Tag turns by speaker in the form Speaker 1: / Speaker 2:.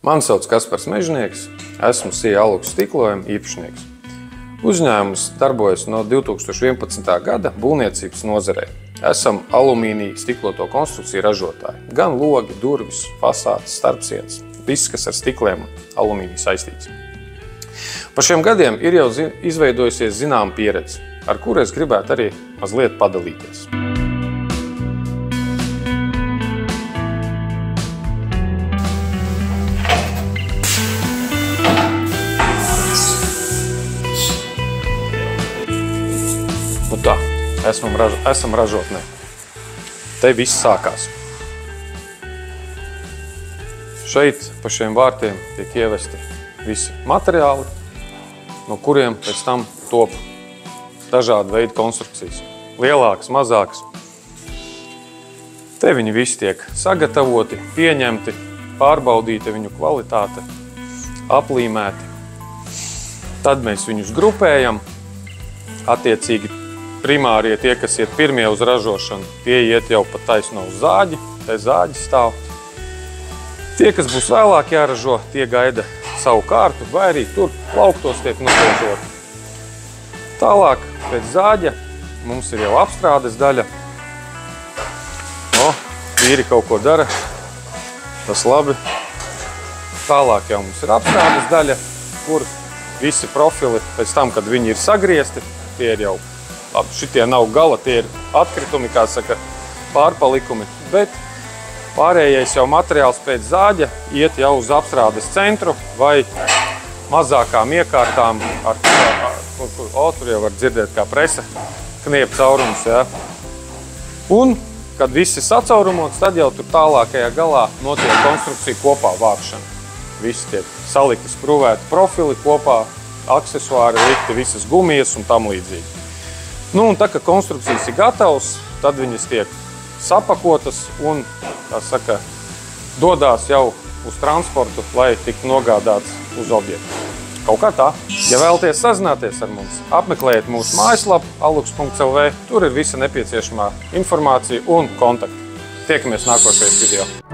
Speaker 1: Mani sauc Kaspars Mežnieks, esmu SIA Aluks stiklojuma īpašnieks. Uzņēmums darbojas no 2011. gada būvniecības nozarē. Esam alumīnija stikloto konstrukciju ražotāji. Gan logi, durvis, fasādes, starpsienas, viss, kas ar stikliem un alumīniju saistīts. Pa šiem gadiem ir jau izveidojusies zināma pieredze, ar kuru es gribētu arī mazliet padalīties. Nu tā, esam ražotnē. Te viss sākās. Šeit pa šiem vārtiem tiek ievesti visi materiāli, no kuriem pēc tam top dažādi veidi konstrukcijas. Lielākas, mazākas. Te viņi visi tiek sagatavoti, pieņemti, pārbaudīti viņu kvalitāte, aplīmēti. Tad mēs viņus grupējam. Attiecīgi primārie tie, kas iet pirmie uz ražošanu, tie iet jau pat taisno uz zāģi, te zāģi stāv. Tie, kas būs vēlāk jāražo, tie gaida savu kārtu, vai arī tur plauktos tiek noliežoti. Tālāk pēc zāģa mums ir jau apstrādes daļa. Vīri kaut ko dara, tas labi. Tālāk jau mums ir apstrādes daļa, kur visi profili pēc tam, kad viņi ir sagriezti, tie ir jau labi, šitie nav gala, tie ir atkritumi, kā saka, pārpalikumi, bet pārējais jau materiāls pēc zāģa iet jau uz apstrādes centru vai mazākām iekārtām, tur jau var dzirdēt kā presa kniep caurums, jā. Un, kad viss ir sacaurumots, tad jau tur tālākajā galā notiek konstrukcija kopā vākšana. Visi tiek salikti, skrūvēti profili kopā, aksesuāri, likti visas gumijas un tam līdzīgi. Nu, un tā, ka konstrukcijas ir gatavas, tad viņas tiek sapakotas un, kā saka, dodās jau uz transportu, lai tiktu nogādāts uz objektu. Kaut kā tā. Ja vēlaties sazināties ar mums, apmeklējiet mūsu mājaslapu aluks.lv, tur ir visa nepieciešamā informācija un kontakti. Tiekamies nākošajos video.